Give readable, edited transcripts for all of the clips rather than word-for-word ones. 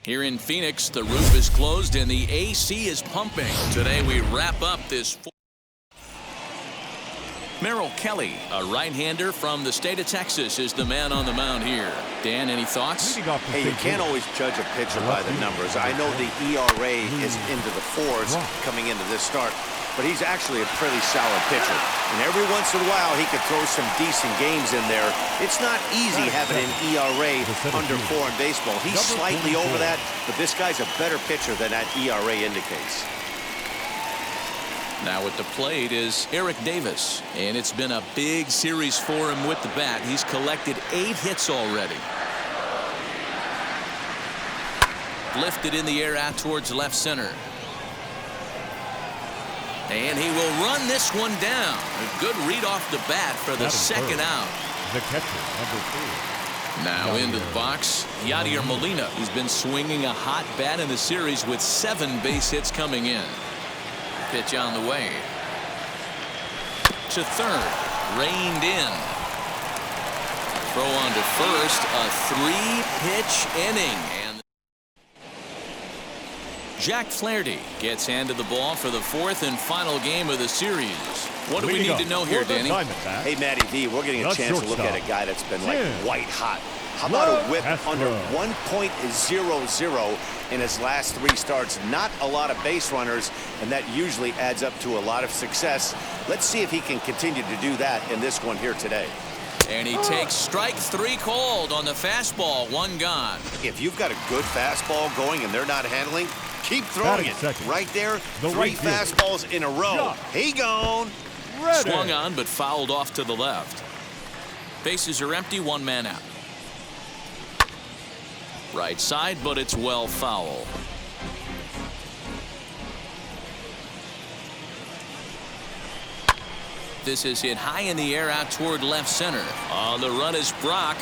Here in Phoenix, the roof is closed and the AC is pumping. Today we wrap up this. Merrill Kelly, a right-hander from the state of Texas, is the man on the mound here. Dan, any thoughts? Hey, you can't always judge a pitcher by the numbers. I know the ERA is into the 4s coming into this start, but he's actually a pretty solid pitcher. And every once in a while, he could throw some decent games in there. It's not easy having an ERA under 4 in baseball. He's slightly over that, but this guy's a better pitcher than that ERA indicates. Now at the plate is Eric Davis, and it's been a big series for him with the bat. He's collected 8 hits already. Lifted in the air out towards left center. And he will run this one down. A good read off the bat for the second out. The catcher, number 3. Now into the box, Yadier Molina. He's been swinging a hot bat in the series with 7 base hits coming in. Pitch on the way. To third. Reined in. Throw on to first. A 3-pitch inning. And Jack Flaherty gets handed the ball for the 4th and final game of the series. What do we need to know here, Danny? Hey, Matty V, we're getting a chance to look at a guy that's been like white hot. How about a whip under 1.00 in his last 3 starts? Not a lot of base runners, and that usually adds up to a lot of success. Let's see if he can continue to do that in this one here today. And he takes strike 3 called on the fastball. 1 gone. If you've got a good fastball going and they're not handling, keep throwing it. Right there, 3 fastballs in a row. He gone. Swung on but fouled off to the left. Bases are empty, 1 man out. Right side, but it's well foul. This is hit high in the air out toward left center. On the run is Brock.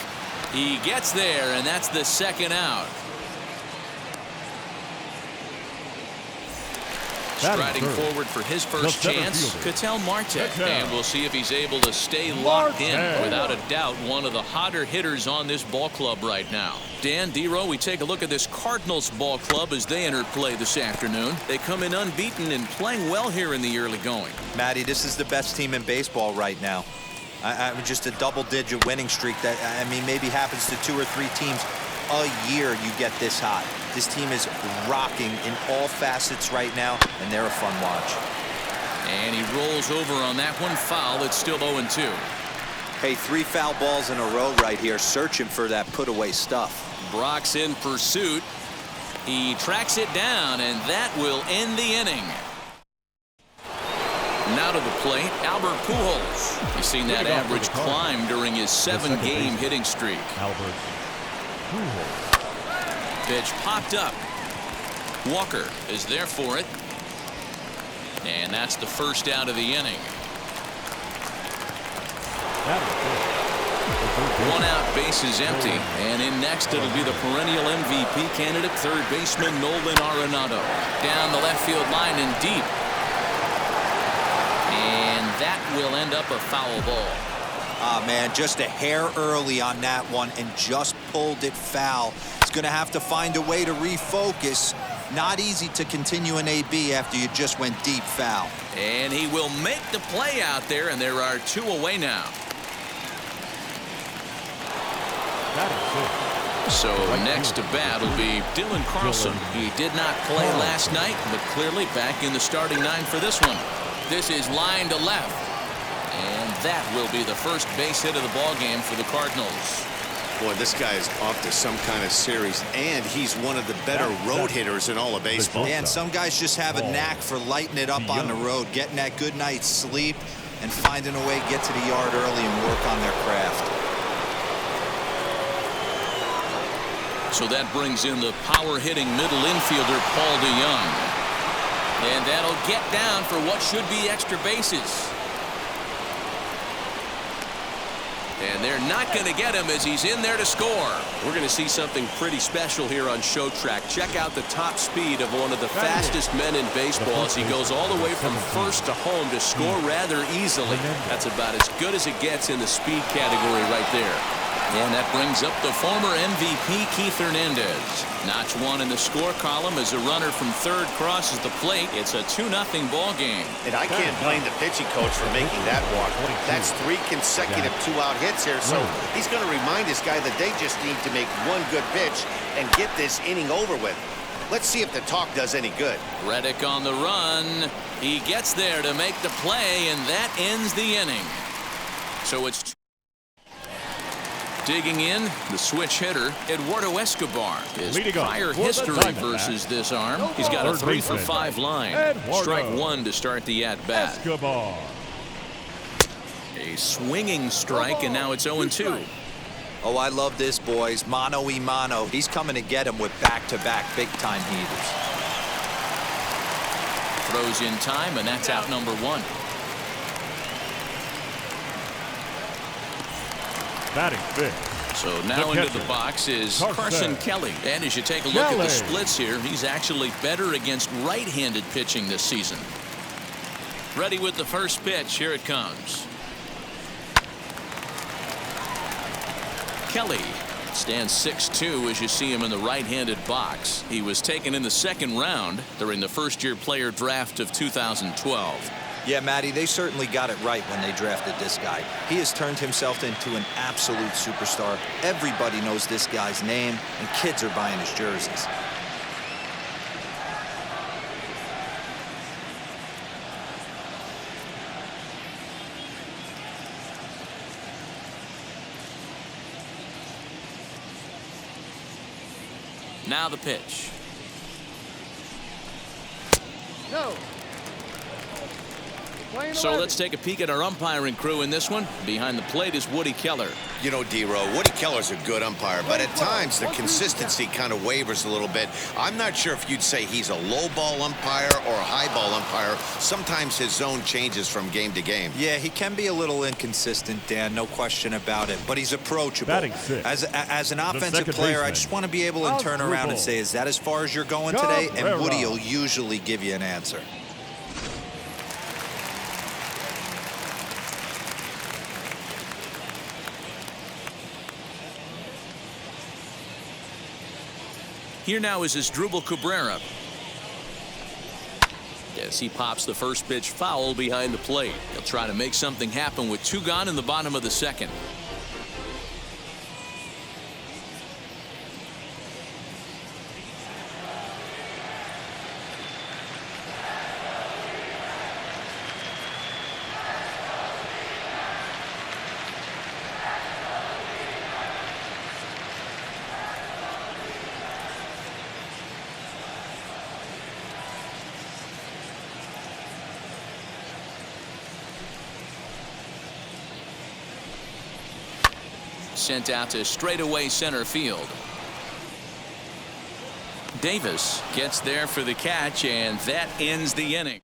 He gets there, and that's the second out. Striding forward for his first chance, Ketel Marte. And we'll see if he's able to stay locked in. Without a doubt, one of the hotter hitters on this ball club right now. Dan, D-Row, we take a look at this Cardinals ball club as they enter play this afternoon. They come in unbeaten and playing well here in the early going. Matty, this is the best team in baseball right now. I'm just a double-digit winning streak that, I mean, maybe happens to 2 or 3 teams a year you get this hot. This team is rocking in all facets right now, and they're a fun watch. And he rolls over on that one. Foul. It's still 0-2. Hey, 3 foul balls in a row right here, searching for that put-away stuff. Brock's in pursuit. He tracks it down, and that will end the inning. Now to the plate, Albert Pujols. You've seen that average climb during his 7-game hitting streak. Albert Pujols. Pitch popped up. Walker is there for it. And that's the first out of the inning. 1 out, base is empty. And in next, it'll be the perennial MVP candidate, third baseman Nolan Arenado. Down the left field line and deep. And that will end up a foul ball. Ah, man, just a hair early on that one and just pulled it foul. He's going to have to find a way to refocus. Not easy to continue an AB after you just went deep foul. And he will make the play out there, and there are 2 away now. So next to bat will be Dylan Carlson. He did not play last night, but clearly back in the starting 9 for this one. This is line to left. And that will be the first base hit of the ball game for the Cardinals. Boy, this guy is off to some kind of series, and he's one of the better road hitters in all of baseball. Man, some guys just have a knack for lighting it up on the road, getting that good night's sleep, and finding a way to get to the yard early and work on their craft. So that brings in the power-hitting middle infielder, Paul DeYoung. And that'll get down for what should be extra bases. And they're not going to get him as he's in there to score. We're going to see something pretty special here on Show Track. Check out the top speed of one of the fastest men in baseball as he goes all the way from first to home to score rather easily. That's about as good as it gets in the speed category right there. And that brings up the former MVP, Keith Hernandez. Notch one in the score column as a runner from third crosses the plate. It's a 2-0 ball game. And I can't blame the pitching coach for making that walk. That's 3 consecutive 2-out hits here, so he's going to remind this guy that they just need to make one good pitch and get this inning over with. Let's see if the talk does any good. Reddick on the run. He gets there to make the play, and that ends the inning. So it's digging in, the switch hitter, Eduardo Escobar. His prior history versus this arm. He's got a 3-for-5 line. Strike one to start the at-bat. A swinging strike, and now it's 0-2. Oh, I love this, boys. Mano-y-mano. He's coming to get him with back-to-back big-time heaters. Throws in time, and that's out number 1. Batting fifth. So now into the box is Carson Kelly. And as you take a look at the splits here, he's actually better against right-handed pitching this season. Ready with the first pitch. Here it comes. Kelly stands 6'2" as you see him in the right-handed box. He was taken in the second round during the first-year player draft of 2012. Yeah, Matty, they certainly got it right when they drafted this guy. He has turned himself into an absolute superstar. Everybody knows this guy's name, and kids are buying his jerseys. Now the pitch. No. So let's take a peek at our umpiring crew in this one. Behind the plate is Woody Keller. You know, D-Row, Woody Keller's a good umpire, but at times the consistency kind of wavers a little bit. I'm not sure if you'd say he's a low ball umpire or a high ball umpire. Sometimes his zone changes from game to game. Yeah, he can be a little inconsistent, Dan, no question about it, but he's approachable. As an offensive player, I just want to be able to turn around and say, is that as far as you're going today? And Woody will usually give you an answer. Here now is Asdrubal Cabrera. Yes, he pops the first pitch foul behind the plate. He'll try to make something happen with 2 gone in the bottom of the second. Sent out to straightaway center field. Davis gets there for the catch, and that ends the inning.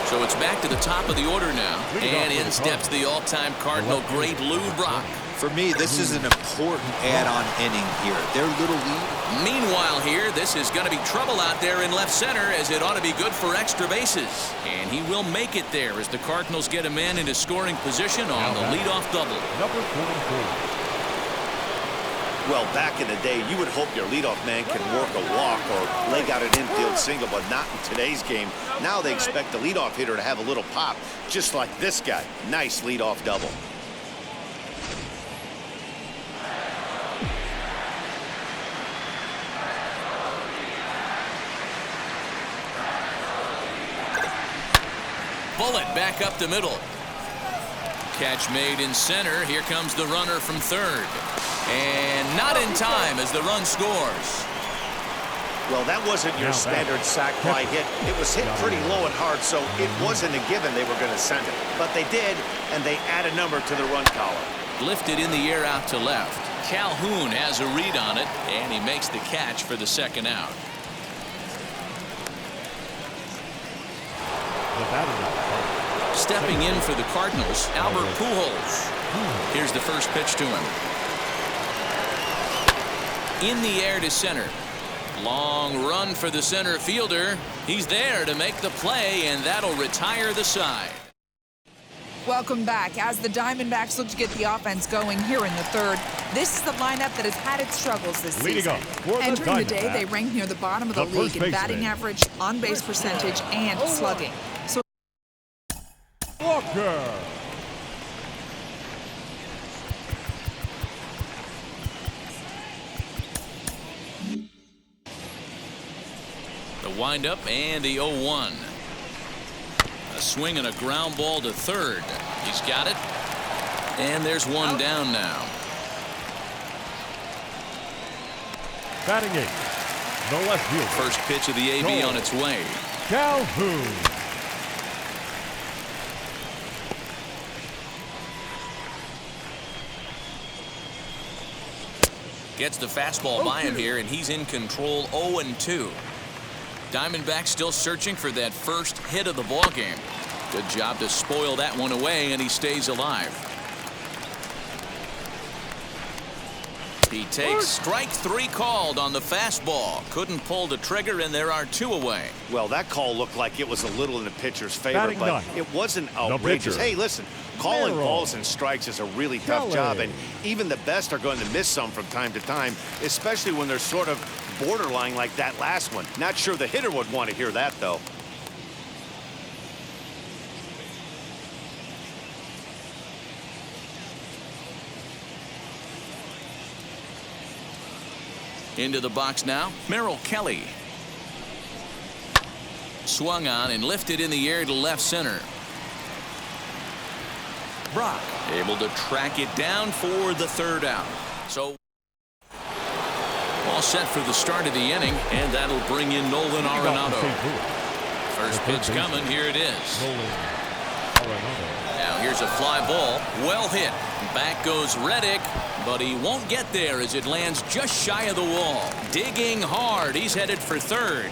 So it's back to the top of the order now, and in steps the all-time Cardinal great Lou Brock. For me, this is an important add-on inning here. Their little lead. Meanwhile here, this is going to be trouble out there in left center, as it ought to be good for extra bases. And he will make it there as the Cardinals get a man into scoring position on the leadoff double. Number 44. Well, back in the day, you would hope your leadoff man can work a walk or leg out an infield single, but not in today's game. Now they expect the leadoff hitter to have a little pop, just like this guy. Nice leadoff double. Bullet back up the middle. Catch made in center. Here comes the runner from third. And not in time as the run scores. Well, that wasn't your standard sac fly hit. It was hit pretty low and hard, so it wasn't a given they were going to send it. But they did, and they add a number to the run column. Lifted in the air out to left. Calhoun has a read on it, and he makes the catch for the second out. Stepping in for the Cardinals, Albert Pujols. Here's the first pitch to him. In the air to center. Long run for the center fielder. He's there to make the play, and that'll retire the side. Welcome back. As the Diamondbacks look to get the offense going here in the third, this is the lineup that has had its struggles this season. Entering the day, they rank near the bottom of the league in batting average, on-base percentage, and slugging. So Walker. The windup and the 0-1. A swing and a ground ball to third. He's got it. And there's one down now. Batting 8th, the left fielder. First pitch of the AB on its way. Calhoun. Gets the fastball by him here, and he's in control. 0-2. Diamondbacks still searching for that first hit of the ball game. Good job to spoil that one away, and he stays alive. He takes strike 3 called on the fastball. Couldn't pull the trigger, and there are 2 away. Well, that call looked like it was a little in the pitcher's favor, Batting but ninth. it wasn't outrageous. pitcher. Hey, listen, calling Merrill. balls and strikes is a really tough Kelly. job, and even the best are going to miss some from time to time, especially when they're sort of borderline like that last one. Not sure the hitter would want to hear that, though. Into the box now, Merrill Kelly. Swung on and lifted in the air to left center. Brock able to track it down for the third out. So all set for the start of the inning, and that'll bring in Nolan Arenado. First pitch coming, here it is. Now here's a fly ball, well hit. Back goes Reddick, but he won't get there as it lands just shy of the wall. Digging hard, he's headed for third.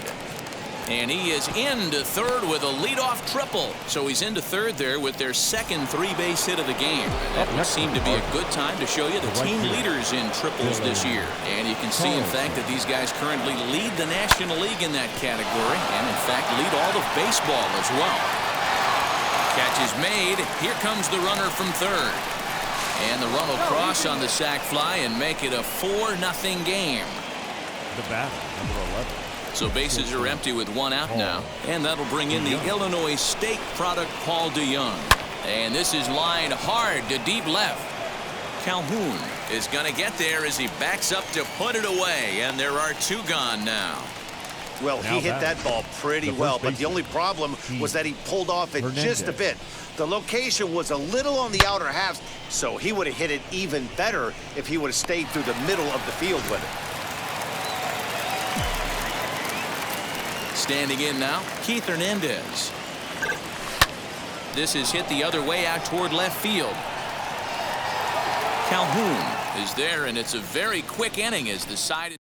And he is into third with a leadoff triple. So he's into third there with their second 3-base hit of the game. And that would seem to be a good time to show you the team leaders in triples this year. And you can see, in fact, that these guys currently lead the National League in that category, and in fact lead all of baseball as well. Catch is made. Here comes the runner from third. And the run will cross on the sac fly and make it a 4-0 game. The bat, number 11. So bases are empty with 1 out now. And that'll bring in the Illinois State product, Paul DeYoung. And this is lined hard to deep left. Calhoun is going to get there as he backs up to put it away. And there are 2 gone now. Well, he hit that ball pretty well, but the only problem was that he pulled off it just a bit. The location was a little on the outer half, so he would have hit it even better if he would have stayed through the middle of the field with it. Standing in now, Keith Hernandez. This is hit the other way out toward left field. Calhoun is there, and it's a very quick inning as the side.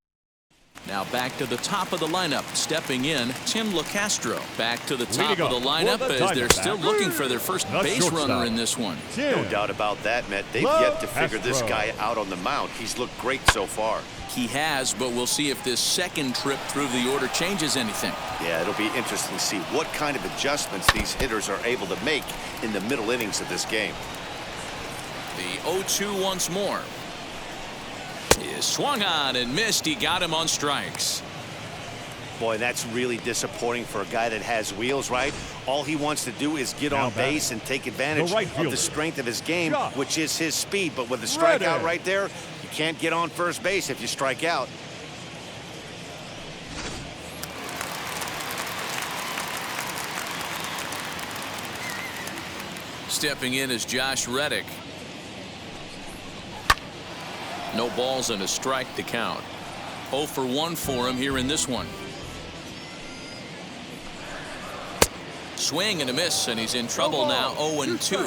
Now back to the top of the lineup. Stepping in, Tim LaCastro. Back to the top of the lineup as they're still looking for their first base runner in this one. No doubt about that, Matt. They've yet to figure this guy out on the mound. He's looked great so far. He has, but we'll see if this second trip through the order changes anything. Yeah, it'll be interesting to see what kind of adjustments these hitters are able to make in the middle innings of this game. The 0-2 once more. He swung on and missed. He got him on strikes. Boy, that's really disappointing for a guy that has wheels, right? All he wants to do is get on base and take advantage of the strength of his game, which is his speed. But with the strikeout right there, you can't get on first base if you strike out. Stepping in is Josh Reddick. No balls and a strike to count. 0 for 1 for him here in this one. Swing and a miss, and he's in trouble now. 0-2.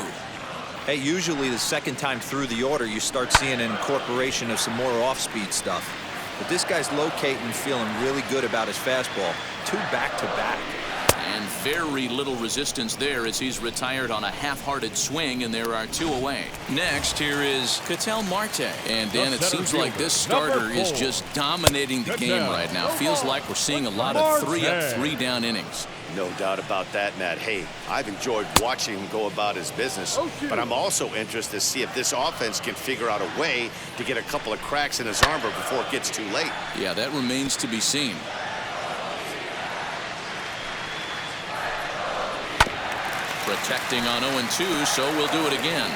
Hey, usually the second time through the order, you start seeing an incorporation of some more off-speed stuff. But this guy's locating and feeling really good about his fastball. 2 back-to-back. And very little resistance there as he's retired on a half-hearted swing, and there are 2 away. Next, here is Ketel Marte. And Dan, it seems like this starter is just dominating the game right now. Feels like we're seeing a lot of 3-up, 3-down innings. No doubt about that, Matt. Hey, I've enjoyed watching him go about his business, but I'm also interested to see if this offense can figure out a way to get a couple of cracks in his armor before it gets too late. Yeah, that remains to be seen. Protecting on 0-2, so we'll do it again.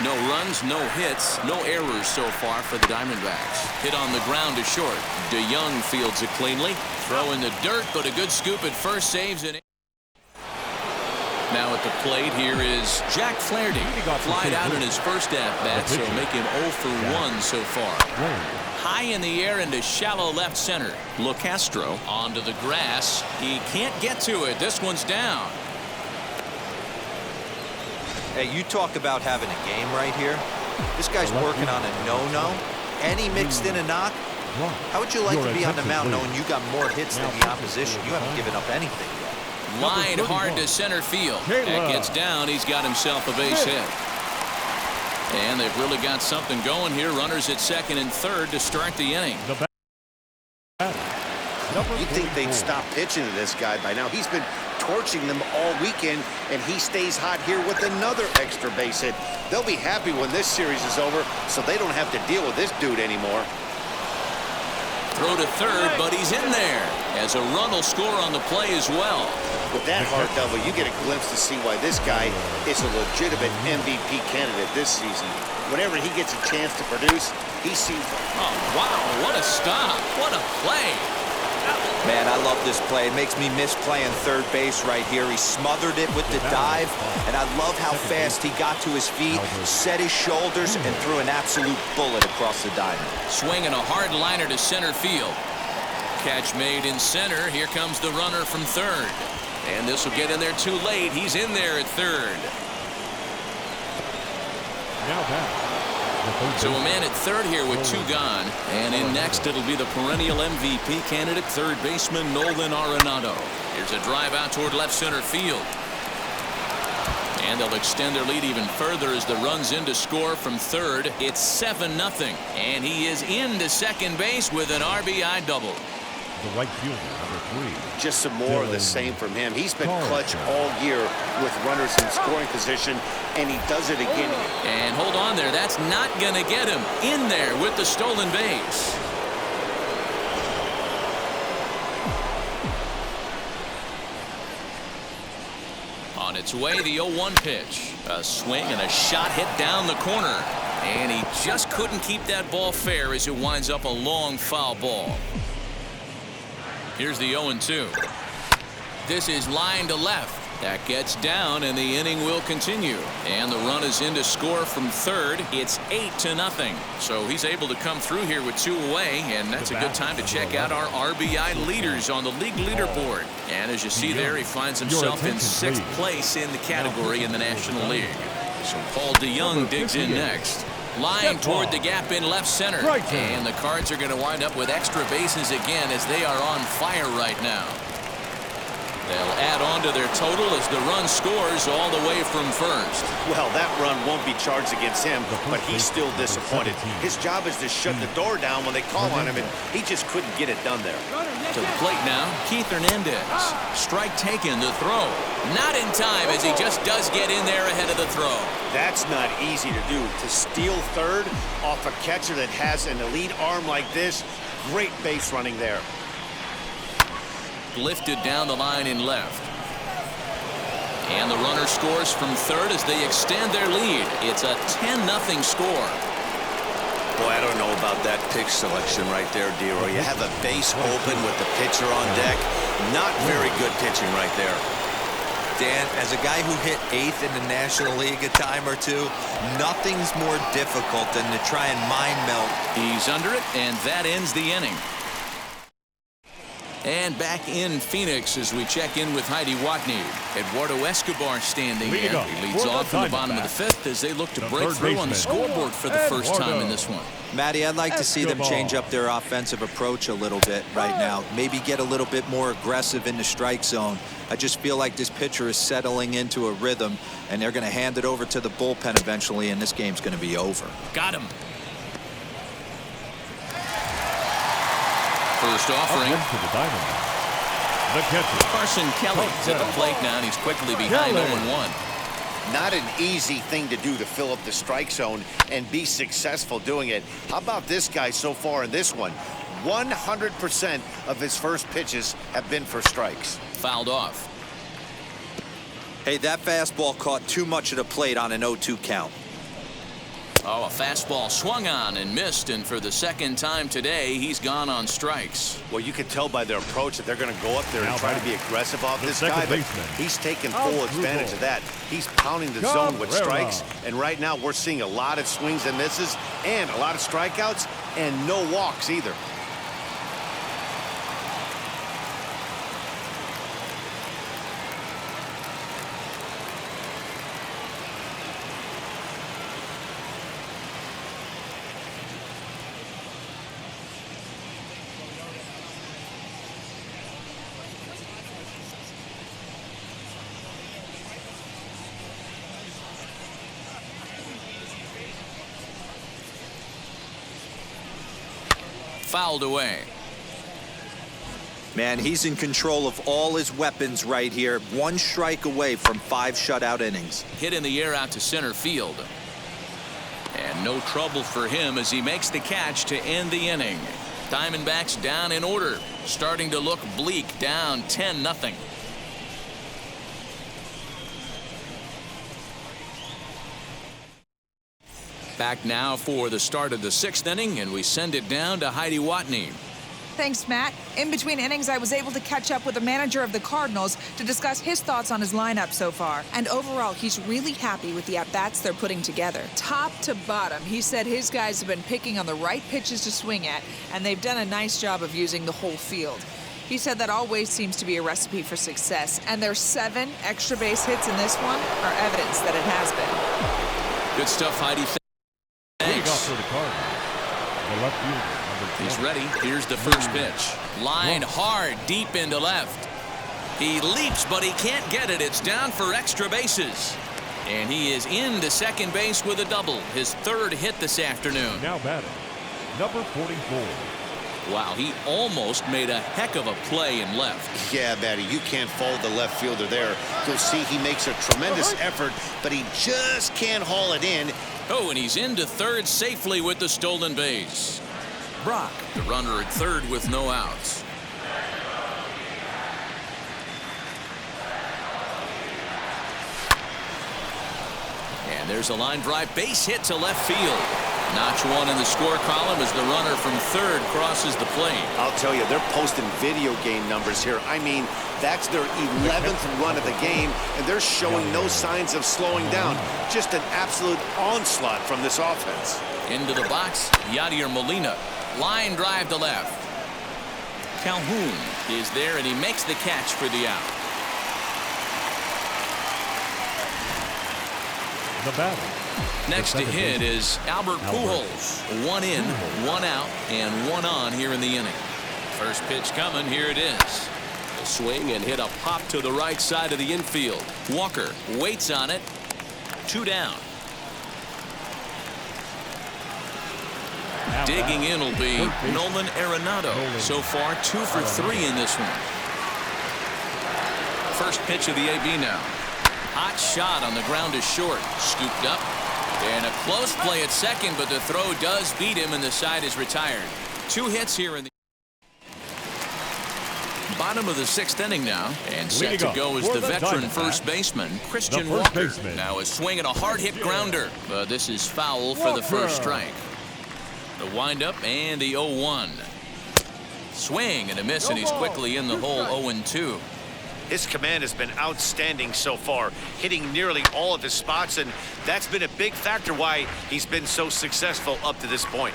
No runs, no hits, no errors so far for the Diamondbacks. Hit on the ground to short. DeYoung fields it cleanly. Throw in the dirt, but a good scoop at first, saves it. Now at the plate here is Jack Flaherty. Flied out in his first at-bat, so make him 0 for 1 so far. High in the air into shallow left center. LeCastro onto the grass. He can't get to it. This one's down. Hey, you talk about having a game right here. This guy's working on a no-no, and he mixed in a knock. How would you like to be on the mound knowing you got more hits than the opposition? You haven't given up anything yet. Line hard to center field. That gets down. He's got himself a base hit. And they've really got something going here. Runners at second and third to start the inning. You'd think they'd stop pitching to this guy by now. He's been torching them all weekend, and he stays hot here with another extra base hit. They'll be happy when this series is over, so they don't have to deal with this dude anymore. Throw to third, but he's in there, as a run will score on the play as well. With that hard double, you get a glimpse to see why this guy is a legitimate MVP candidate this season. Whenever he gets a chance to produce, he seems... Oh, wow, what a stop. What a play. Man, I love this play. It makes me miss playing third base right here. He smothered it with the dive, and I love how fast he got to his feet, set his shoulders, and threw an absolute bullet across the diamond. Swinging a hard liner to center field. Catch made in center. Here comes the runner from third. And this will get in there too late. He's in there at third. Now back. So a man at third here with 2 gone. And in next, it'll be the perennial MVP candidate, third baseman Nolan Arenado. Here's a drive out toward left center field. And they'll extend their lead even further as the run's in to score from third. It's 7-0. And he is into second base with an RBI double. The right fielder, number 3. Just some more of the same from him. He's been clutch all year with runners in scoring position, and he does it again. And hold on there. That's not going to get him in there with the stolen base. On its way, the 0-1 pitch. A swing and a shot hit down the corner. And he just couldn't keep that ball fair as it winds up a long foul ball. Here's the 0-2. This is line to left. That gets down, and the inning will continue. And the run is in to score from third. It's 8-0. So he's able to come through here with 2 away, and that's a good time to check out our RBI leaders on the league leaderboard. And as you see there, he finds himself in 6th place in the category in the National League. So Paul DeYoung digs in next. Line toward the gap in left center. And the Cards are going to wind up with extra bases again as they are on fire right now. They'll add on to their total as the run scores all the way from first. Well, that run won't be charged against him, but he's still disappointed. His job is to shut the door down when they call on him, and he just couldn't get it done there. To the plate now, Keith Hernandez. Strike taken, the throw. Not in time as he just does get in there ahead of the throw. That's not easy to do. To steal third off a catcher that has an elite arm like this, great base running there. Lifted down the line in left. And the runner scores from third as they extend their lead. It's a 10-0 score. Boy, I don't know about that pitch selection right there, Dero. You have a base open with the pitcher on deck. Not very good pitching right there. Dan, as a guy who hit 8th in the National League a time or two, nothing's more difficult than to try and mind meld. He's under it, and that ends the inning. And back in Phoenix as we check in with Heidi Watney. Eduardo Escobar standing in. He leads off in the bottom of the 5th as they look to break through on the scoreboard for the first time in this one. Matty, I'd like to see them change up their offensive approach a little bit right now. Maybe get a little bit more aggressive in the strike zone. I just feel like this pitcher is settling into a rhythm, and they're going to hand it over to the bullpen eventually, and this game's going to be over. Got him. First offering. The catcher. Carson Kelly's at the plate now, and he's quickly behind 0-1. Not an easy thing to do to fill up the strike zone and be successful doing it. How about this guy so far in this one? 100% of his first pitches have been for strikes. Fouled off. Hey, that fastball caught too much of the plate on an 0-2 count. Oh, a fastball swung on and missed, and for the second time today, he's gone on strikes. Well, you can tell by their approach that they're going to go up there and try to be aggressive off this guy, but he's taking full advantage of that. He's pounding the zone with strikes, and right now we're seeing a lot of swings and misses and a lot of strikeouts and no walks either. Fouled away. Man, he's in control of all his weapons right here. 1 strike away from 5 shutout innings. Hit in the air out to center field. And no trouble for him as he makes the catch to end the inning. Diamondbacks down in order. Starting to look bleak, down 10-0. Back now for the start of the 6th inning, and we send it down to Heidi Watney. Thanks, Matt. In between innings, I was able to catch up with the manager of the Cardinals to discuss his thoughts on his lineup so far. And overall, he's really happy with the at-bats they're putting together. Top to bottom, he said his guys have been picking on the right pitches to swing at, and they've done a nice job of using the whole field. He said that always seems to be a recipe for success, and their 7 extra base hits in this one are evidence that it has been. Good stuff, Heidi. Thanks. For the Cardinals. The left fielder, He's ready. Here's the first pitch. Line hard, deep into left. He leaps, but he can't get it. It's down for extra bases. And he is into second base with a double. His 3rd hit this afternoon. Now batting, number 44. Wow, he almost made a heck of a play in left. Yeah, Batty, you can't fault the left fielder there. You'll see he makes a tremendous effort, but he just can't haul it in. Oh, and he's into 3rd safely with the stolen base. Brock, the runner at 3rd with no outs. And there's a line drive base hit to left field. Notch 1 in the score column as the runner from 3rd crosses the plate. I'll tell you, they're posting video game numbers here. I mean, that's their 11th run of the game, and they're showing no signs of slowing down. Just an absolute onslaught from this offense. Into the box, Yadier Molina. Line drive to left. Calhoun is there, and he makes the catch for the out. The batter. Next to hit is Albert Pujols. 1 in, 1 out, and 1 on here in the inning. First pitch coming. Here it is. A swing and hit a pop to the right side of the infield. Walker waits on it. 2 down. Digging in will be Nolan Arenado. So far 2 for 3 in this one. First pitch of the AB now. Hot shot on the ground is short. Scooped up. And a close play at second, but the throw does beat him, and the side is retired. 2 hits here in the bottom of the 6th inning now, and set to go is the veteran first baseman, Christian Walker. Now a swing and a hard hit grounder, but this is foul for the first strike. The windup and the 0-1. Swing and a miss, and he's quickly in the hole. 0-2. His command has been outstanding so far, hitting nearly all of his spots, and that's been a big factor why he's been so successful up to this point.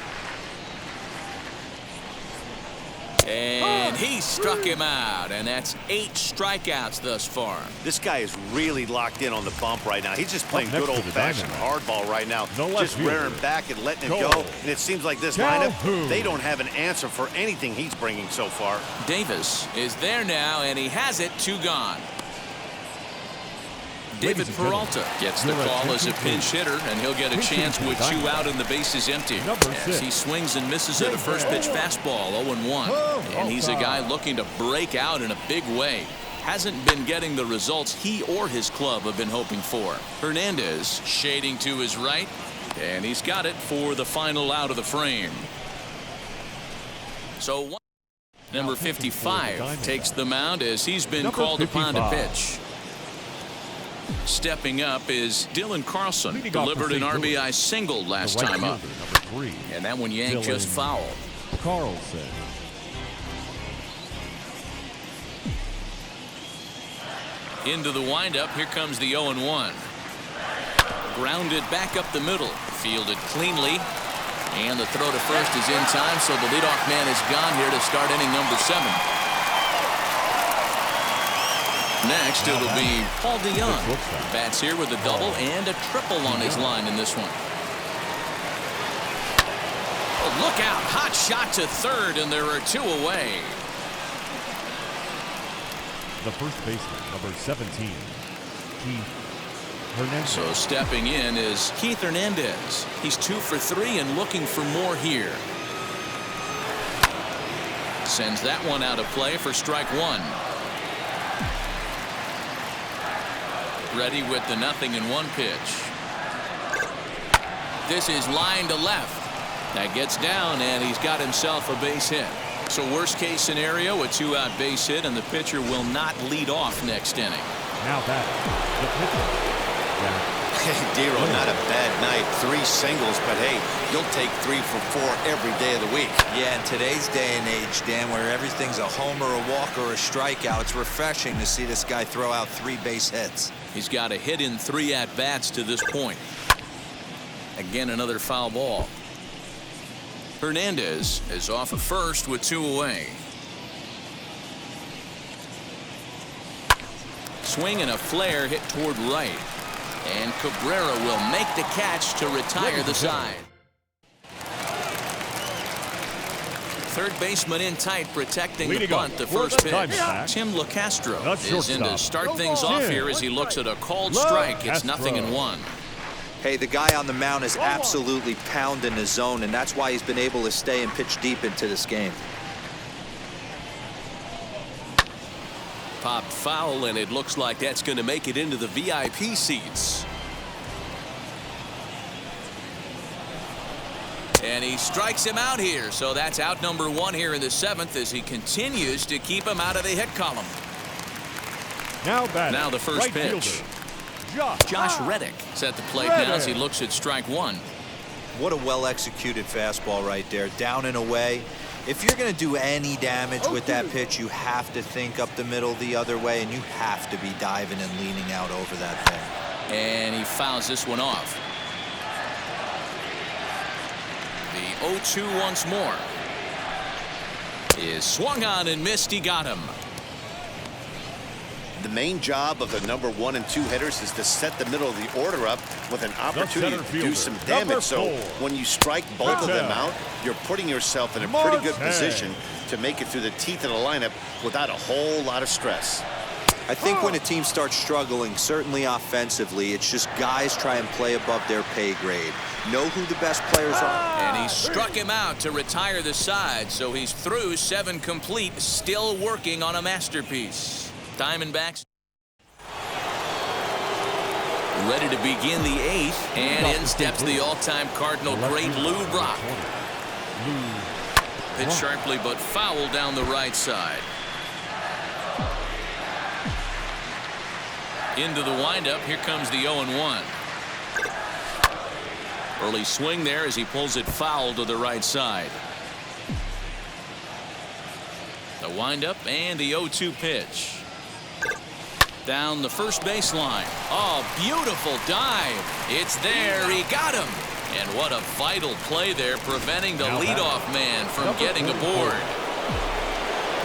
And he struck him out, and that's 8 strikeouts thus far. This guy is really locked in on the bump right now. He's just playing good old-fashioned hardball right now, just rearing back and letting it go. And it seems like this lineup, they don't have an answer for anything he's bringing so far. Davis is there now, and he has it. 2 gone. David Peralta gets the call as a pinch hitter, and he'll get a chance with 2 out and the bases empty. As he swings and misses at a first pitch fastball, 0-1. And he's a guy looking to break out in a big way. Hasn't been getting the results he or his club have been hoping for. Hernandez shading to his right, and he's got it for the final out of the frame. So number 55 takes the mound as he's been called upon to pitch. Stepping up is Dylan Carlson. Delivered an RBI single last time up. And that one yanked just foul. Carlson. Into the windup. Here comes the 0-1. Grounded back up the middle. Fielded cleanly. And the throw to first is in time, so the leadoff man is gone here to start inning number 7. Next, it'll be Paul DeYoung. Bats here with a double and a triple on his line in this one. Oh, look out. Hot shot to third, and there are 2 away. The first baseman, number 17, Keith Hernandez. So stepping in is Keith Hernandez. He's 2 for 3 and looking for more here. Sends that one out of play for strike 1. Ready with the 0-1 pitch. This is line to left. That gets down, and he's got himself a base hit. So worst case scenario, a 2-out base hit, and the pitcher will not lead off next inning. Now back, the pitcher. Dero, not a bad night. 3 singles, but hey, you'll take 3 for 4 every day of the week. Yeah, in today's day and age, Dan, where everything's a homer, a walk, or a strikeout, it's refreshing to see this guy throw out 3 base hits. He's got a hit in 3 at-bats to this point. Again, another foul ball. Hernandez is off at first with 2 away. Swing and a flare hit toward right. And Cabrera will make the catch to retire the side. Third baseman in tight, protecting the bunt, the first pitch. Tim LeCastro is in to start things off here as he looks at a called strike. It's 0-1. Hey, the guy on the mound is absolutely pounding his zone, and that's why he's been able to stay and pitch deep into this game. Popped foul, and it looks like that's going to make it into the VIP seats. And he strikes him out here, so that's out number 1 here in the 7th as he continues to keep him out of the hit column. Now the first pitch. Josh Reddick set the plate now as he looks at strike 1. What a well-executed fastball right there, down and away. If you're going to do any damage with that pitch, you have to think up the middle the other way, and you have to be diving and leaning out over that thing. And he fouls this one off. The 0-2 once more. Is swung on and missed. He got him. The main job of the number 1 and 2 hitters is to set the middle of the order up with an opportunity to do some damage. So when you strike both of them out, you're putting yourself in a pretty good position to make it through the teeth of the lineup without a whole lot of stress. I think when a team starts struggling, certainly offensively, it's just guys try and play above their pay grade. Know who the best players are. And he struck him out to retire the side, so he's through 7 complete, still working on a masterpiece. Diamondbacks ready to begin the 8th, and in steps the all-time Cardinal great Lou Brock. Hit sharply but foul down the right side. Into the windup. Here comes the 0-1. Early swing there as he pulls it foul to the right side. The windup and the 0-2 pitch. Down the first baseline. Oh, beautiful dive. It's there. He got him. And what a vital play there, preventing the leadoff man from getting aboard.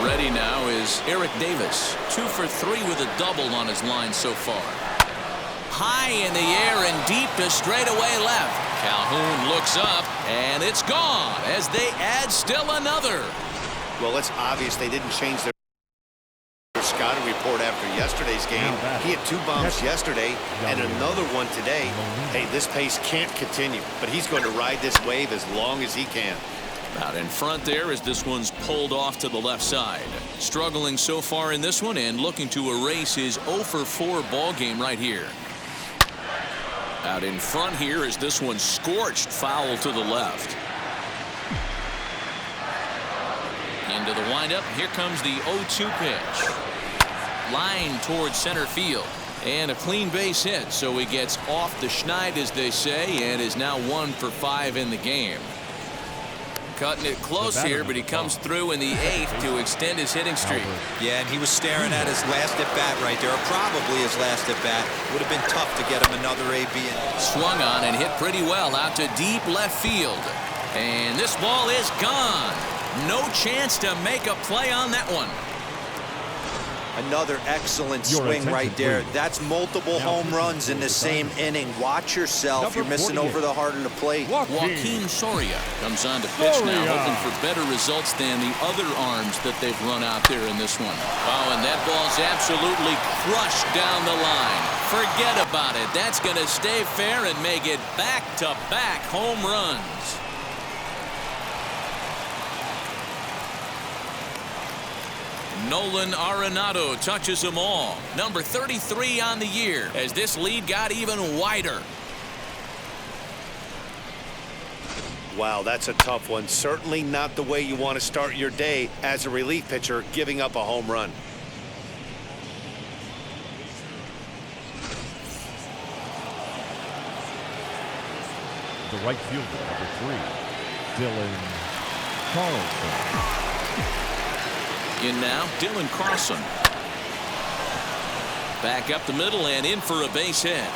Ready now is Eric Davis. 2 for 3 with a double on his line so far. High in the air and deep to straightaway left. Calhoun looks up, and it's gone as they add still another. Well, it's obvious they didn't change their scouting report after yesterday's game. He had 2 bombs yesterday and another one today. Hey, this pace can't continue, but he's going to ride this wave as long as he can. Out in front there as this one's pulled off to the left side. Struggling so far in this one and looking to erase his 0 for 4 ball game right here. Out in front here as this one's scorched foul to the left. Into the windup. Here comes the 0-2 pitch. Line towards center field. And a clean base hit. So he gets off the schneid, as they say, and is now 1 for 5 in the game. Cutting it close here, but he comes through in the 8th to extend his hitting streak. Yeah, and he was staring at his last at-bat right there, or probably his last at-bat. Would have been tough to get him another AB. Swung on and hit pretty well out to deep left field. And this ball is gone. No chance to make a play on that one. Another excellent swing right there. That's multiple home runs in the same inning. Watch yourself. You're missing over the heart of the plate. Joaquin Soria comes on to pitch now, hoping for better results than the other arms that they've run out there in this one. Wow, and that ball's absolutely crushed down the line. Forget about it. That's going to stay fair and make it back-to-back home runs. Nolan Arenado touches them all. Number 33 on the year as this lead got even wider. Wow, that's a tough one. Certainly not the way you want to start your day as a relief pitcher, giving up a home run. The right fielder, number 3, Dylan Carlson. In now, Dylan Carlson. Back up the middle and in for a base hit.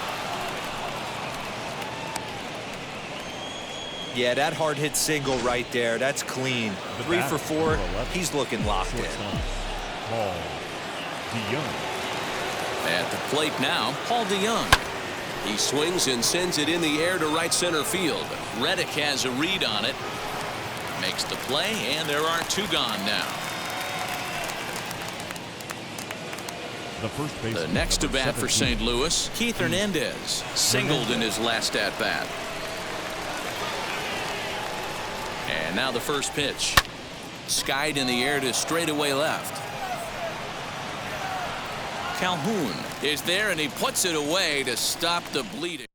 Yeah, that hard hit single right there. That's clean. 3 for 4. He's looking locked in. Paul DeYoung. At the plate now, Paul DeYoung. He swings and sends it in the air to right center field. Reddick has a read on it. Makes the play, and there are 2 gone now. The next to bat for St. Louis, Keith Hernandez, singled in his last at bat. And now the first pitch. Skied in the air to straightaway left. Calhoun is there and he puts it away to stop the bleeding.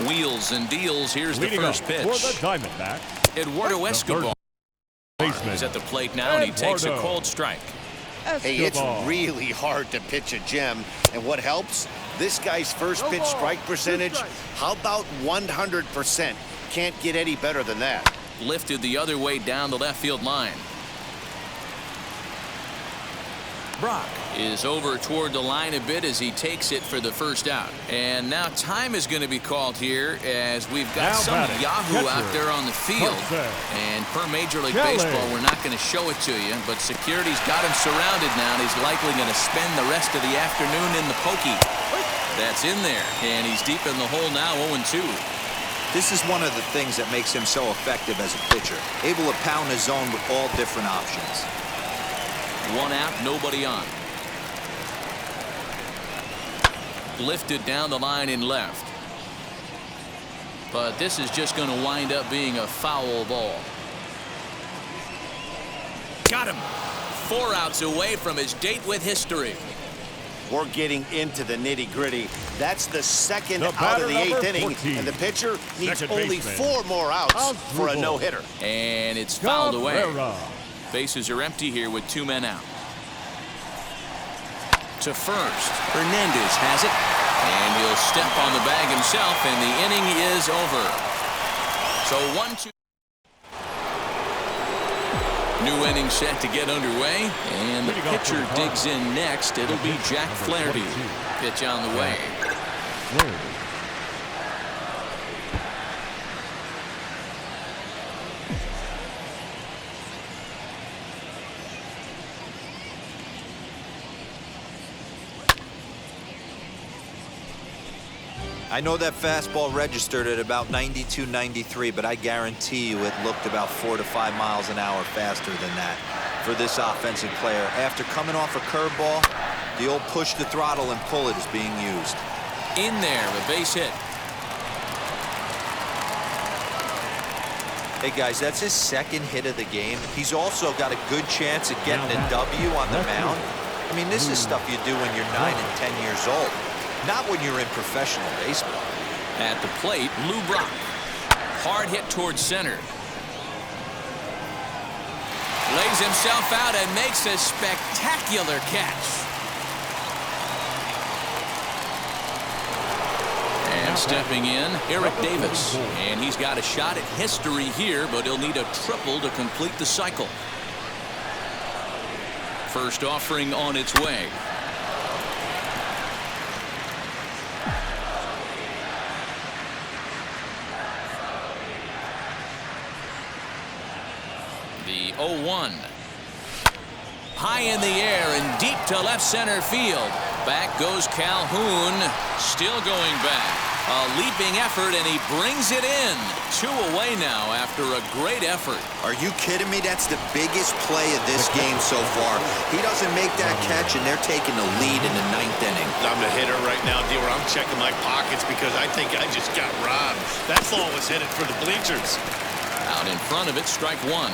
Wheels and deals. Here's the first pitch. For the Diamondbacks, Eduardo Escobar is at the plate now and he takes a cold strike. Hey, it's really hard to pitch a gem, and what helps? This guy's first pitch strike percentage, how about 100%? Can't get any better than that. Lifted the other way down the left field line. Brock is over toward the line a bit as he takes it for the first out. And now time is going to be called here as we've got some Yahoo out there on the field. And per Major League Baseball, we're not going to show it to you, but security's got him surrounded now, and he's likely going to spend the rest of the afternoon in the pokey. That's in there, and he's deep in the hole now, 0-2. This is one of the things that makes him so effective as a pitcher, able to pound his zone with all different options. 1 out, nobody on. Lifted down the line in left. But this is just going to wind up being a foul ball. Got him. 4 outs away from his date with history. We're getting into the nitty-gritty. That's the second out of the 8th inning, and the pitcher needs only 4 more outs for a no-hitter. And it's fouled away. Bases are empty here with 2 men out. To first, Hernandez has it, and he'll step on the bag himself, and the inning is over. So 1-2. New inning set to get underway, and the pitcher digs in next. It'll be Jack Flaherty. Pitch on the way. I know that fastball registered at about 92, 93, but I guarantee you it looked about 4 to 5 miles an hour faster than that. for this offensive player. After coming off a curveball, the old push the throttle and pull it is being used. In there, a base hit. Hey guys, that's his second hit of the game. He's also got a good chance at getting a W on the mound. I mean, this is stuff you do when you're 9 and 10 years old, not when you're in professional baseball. At the plate, Lou Brock. Hard hit towards center. Lays himself out and makes a spectacular catch. And stepping in, Eric Davis. And he's got a shot at history here, but he'll need a triple to complete the cycle. First offering on its way. The 0-1. High in the air and deep to left center field. Back goes Calhoun. Still going back. A leaping effort, and he brings it in. 2 away now after a great effort. Are you kidding me? That's the biggest play of this game so far. He doesn't make that catch, and they're taking the lead in the 9th inning. I'm the hitter right now, D-Where I'm checking my pockets because I think I just got robbed. That ball was headed for the bleachers. Out in front of it, strike 1.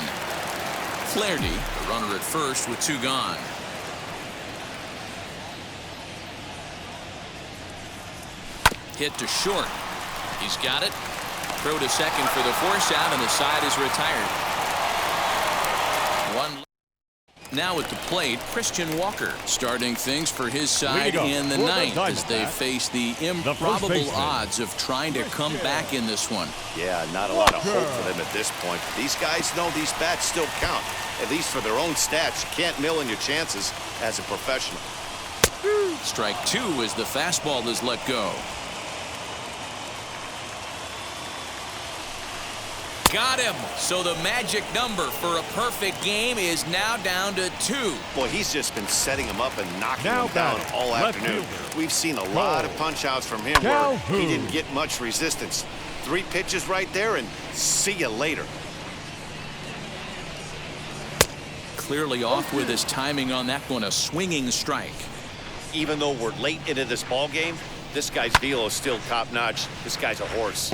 Flaherty, the runner at first with 2 gone. Hit to short. He's got it. Throw to second for the force out, and the side is retired. One. Now at the plate, Christian Walker starting things for his side in the 9th as they face the improbable odds of trying to come back in this one. Yeah, not a lot of hope for them at this point. These guys know these bats still count, at least for their own stats. You can't mill in your chances as a professional. Strike 2 as the fastball is let go. Got him. So the magic number for a perfect game is now down to 2. Boy, he's just been setting him up and knocking him down all afternoon. We've seen a lot of punch-outs from him where he didn't get much resistance. 3 pitches right there, and see you later. Clearly off with his timing on that one, a swinging strike. Even though we're late into this ball game, this guy's velo is still top-notch. This guy's a horse.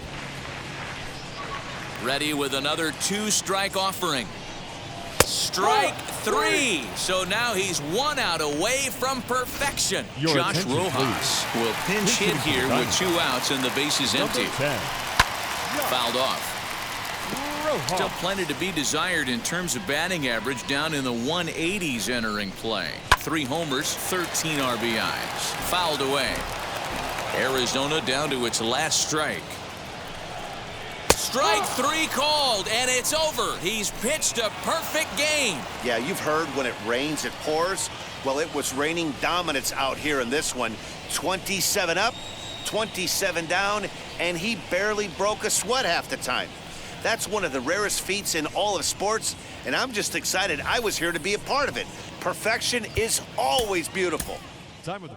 Ready with another 2-strike offering. Strike 3. So now he's 1 out away from perfection. Josh Rojas will pinch hit here with 2 outs and the base is empty. Fouled off. Still plenty to be desired in terms of batting average, down in the 180s entering play. 3 homers, 13 RBIs. Fouled away. Arizona down to its last strike. Strike 3 called, and it's over. He's pitched a perfect game. Yeah, you've heard when it rains, it pours. Well, it was raining dominance out here in this one. 27 up, 27 down, and he barely broke a sweat half the time. That's one of the rarest feats in all of sports, and I'm just excited I was here to be a part of it. Perfection is always beautiful. Time with